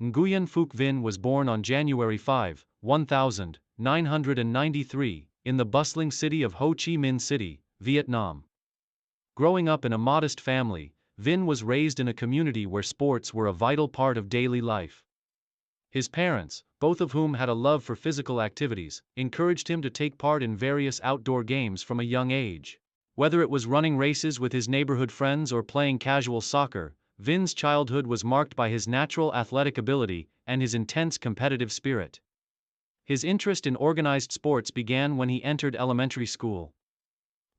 Nguyen Phuc Vinh was born on January 5, 1993, in the bustling city of Ho Chi Minh City, Vietnam. Growing up in a modest family, Vinh was raised in a community where sports were a vital part of daily life. His parents, both of whom had a love for physical activities, encouraged him to take part in various outdoor games from a young age. Whether it was running races with his neighborhood friends or playing casual soccer, Vin's childhood was marked by his natural athletic ability and his intense competitive spirit. His interest in organized sports began when he entered elementary school.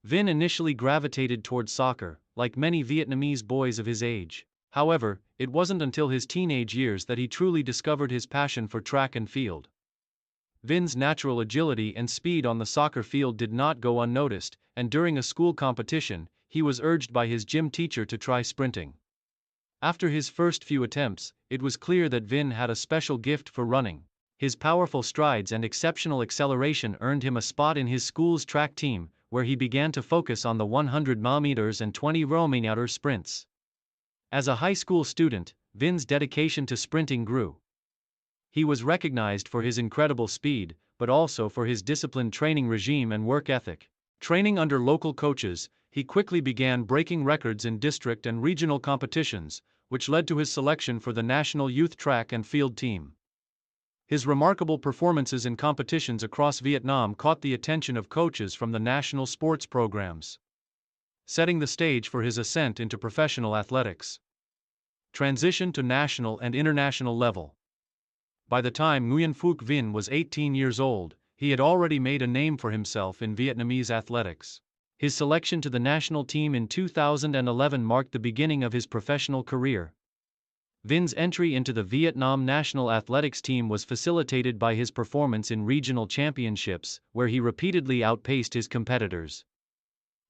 Vinh initially gravitated towards soccer, like many Vietnamese boys of his age. However, it wasn't until his teenage years that he truly discovered his passion for track and field. Vin's natural agility and speed on the soccer field did not go unnoticed, and during a school competition, he was urged by his gym teacher to try sprinting. After his first few attempts, it was clear that Vinh had a special gift for running. His powerful strides and exceptional acceleration earned him a spot in his school's track team, where he began to focus on the 100 m and 20 m sprints. As a high school student, Vin's dedication to sprinting grew. He was recognized for his incredible speed, but also for his disciplined training regime and work ethic. Training under local coaches, he quickly began breaking records in district and regional competitions, which led to his selection for the national youth track and field team. His remarkable performances in competitions across Vietnam caught the attention of coaches from the national sports programs, setting the stage for his ascent into professional athletics. Transition to national and international level. By the time Nguyen Phuc Vinh was 18 years old, he had already made a name for himself in Vietnamese athletics. His selection to the national team in 2011 marked the beginning of his professional career. Vin's entry into the Vietnam national athletics team was facilitated by his performance in regional championships, where he repeatedly outpaced his competitors.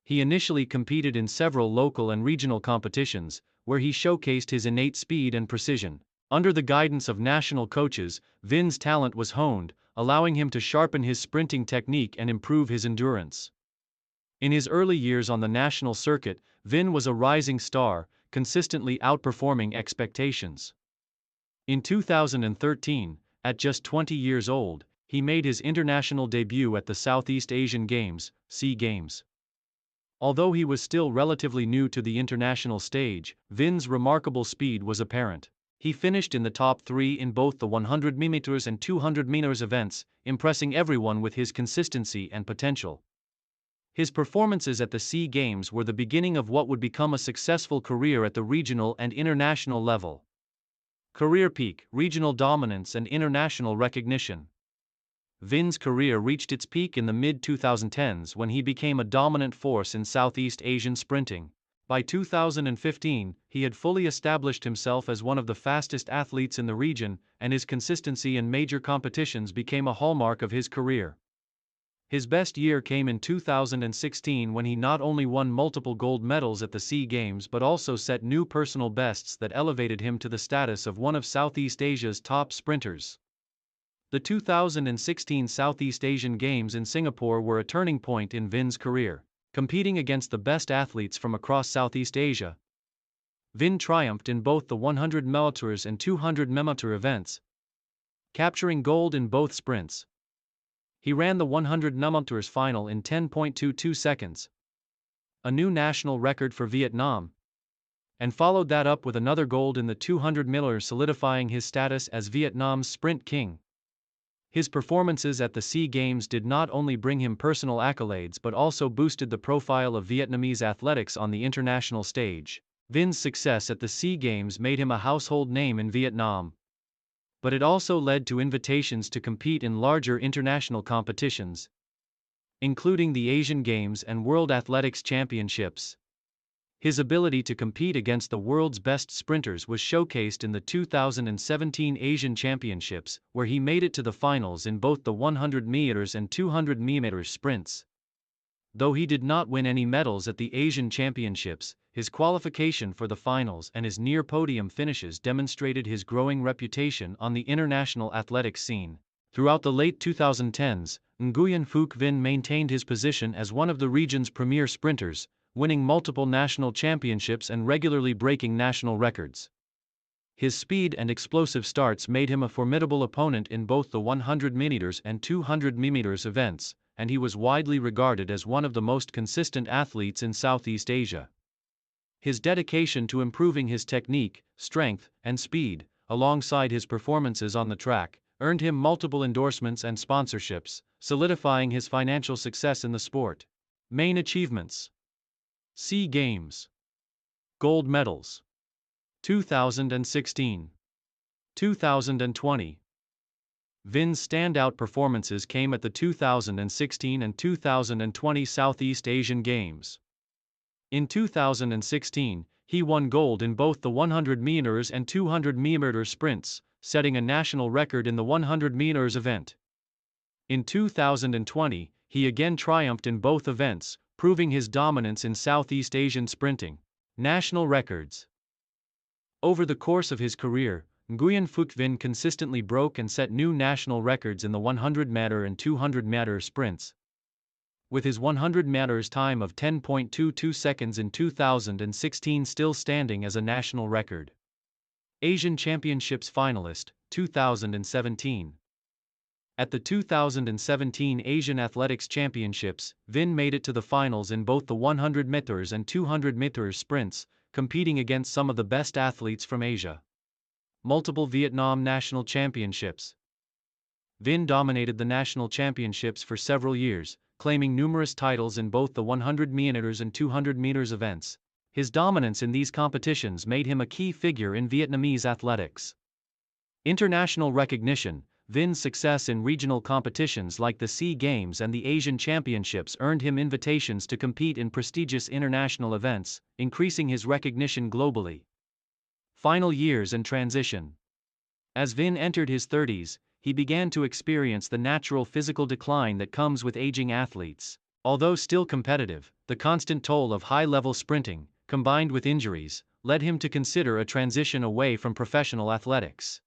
He initially competed in several local and regional competitions, where he showcased his innate speed and precision. Under the guidance of national coaches, Vin's talent was honed, allowing him to sharpen his sprinting technique and improve his endurance. In his early years on the national circuit, Vinh was a rising star, consistently outperforming expectations. In 2013, at just 20 years old, he made his international debut at the Southeast Asian Games, SEA Games. Although he was still relatively new to the international stage, Vin's remarkable speed was apparent. He finished in the top 3 in both the 100 m and 200 m events, impressing everyone with his consistency and potential. His performances at the SEA Games were the beginning of what would become a successful career at the regional and international level. Career peak, regional dominance and international recognition. Vin's career reached its peak in the mid-2010s when he became a dominant force in Southeast Asian sprinting. By 2015, he had fully established himself as one of the fastest athletes in the region, and his consistency in major competitions became a hallmark of his career. His best year came in 2016 when he not only won multiple gold medals at the SEA Games but also set new personal bests that elevated him to the status of one of Southeast Asia's top sprinters. The 2016 Southeast Asian Games in Singapore were a turning point in Vin's career. Competing against the best athletes from across Southeast Asia, Vinh triumphed in both the 100 m and 200 m events, capturing gold in both sprints. He ran the 100 m final in 10.22 seconds, a new national record for Vietnam, and followed that up with another gold in the 200 m, solidifying his status as Vietnam's sprint king. His performances at the SEA Games did not only bring him personal accolades but also boosted the profile of Vietnamese athletics on the international stage. Vin's success at the SEA Games made him a household name in Vietnam, but it also led to invitations to compete in larger international competitions, including the Asian Games and World Athletics Championships. His ability to compete against the world's best sprinters was showcased in the 2017 Asian Championships, where he made it to the finals in both the 100 m and 200 m sprints. Though he did not win any medals at the Asian Championships, his qualification for the finals and his near-podium finishes demonstrated his growing reputation on the international athletics scene. Throughout the late 2010s, Nguyen Phuc Vinh maintained his position as one of the region's premier sprinters, winning multiple national championships and regularly breaking national records. His speed and explosive starts made him a formidable opponent in both the 100 meters and 200 meters events, and he was widely regarded as one of the most consistent athletes in Southeast Asia. His dedication to improving his technique, strength, and speed, alongside his performances on the track, earned him multiple endorsements and sponsorships, solidifying his financial success in the sport. Main achievements: SEA Games. Gold medals. 2016. 2020. Vin's standout performances came at the 2016 and 2020 Southeast Asian Games. In 2016, he won gold in both the 100 meters and 200 meters sprints, setting a national record in the 100 meters event. In 2020, he again triumphed in both events, proving his dominance in Southeast Asian sprinting. National records. Over the course of his career, Nguyễn Phúc consistently broke and set new national records in the 100-meter and 200-meter sprints, with his 100 meters time of 10.22 seconds in 2016 still standing as a national record. Asian Championships finalist, 2017. At the 2017 Asian Athletics Championships, Vinh made it to the finals in both the 100 meters and 200 meters sprints, competing against some of the best athletes from Asia. Multiple Vietnam National Championships. Vinh dominated the national championships for several years, claiming numerous titles in both the 100 meters and 200 meters events. His dominance in these competitions made him a key figure in Vietnamese athletics. International recognition. Vin's success in regional competitions like the SEA Games and the Asian Championships earned him invitations to compete in prestigious international events, increasing his recognition globally. Final years and transition. As Vinh entered his 30s, he began to experience the natural physical decline that comes with aging athletes. Although still competitive, the constant toll of high-level sprinting, combined with injuries, led him to consider a transition away from professional athletics.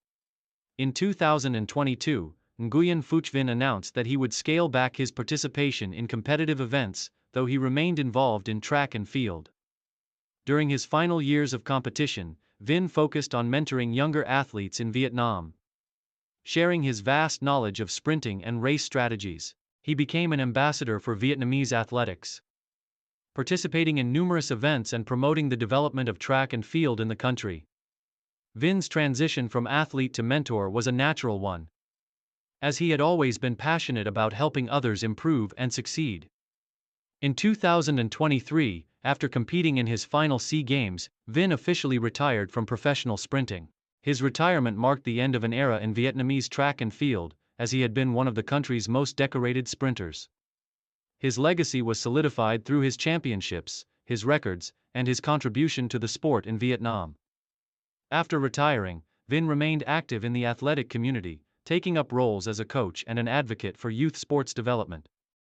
In 2022, Nguyễn Phúc announced that he would scale back his participation in competitive events, though he remained involved in track and field. During his final years of competition, Vinh focused on mentoring younger athletes in Vietnam. Sharing his vast knowledge of sprinting and race strategies, he became an ambassador for Vietnamese athletics, participating in numerous events and promoting the development of track and field in the country. Vin's transition from athlete to mentor was a natural one, as he had always been passionate about helping others improve and succeed. In 2023, after competing in his final SEA Games, Vinh officially retired from professional sprinting. His retirement marked the end of an era in Vietnamese track and field, as he had been one of the country's most decorated sprinters. His legacy was solidified through his championships, his records, and his contribution to the sport in Vietnam. After retiring, Vinh remained active in the athletic community, taking up roles as a coach and an advocate for youth sports development.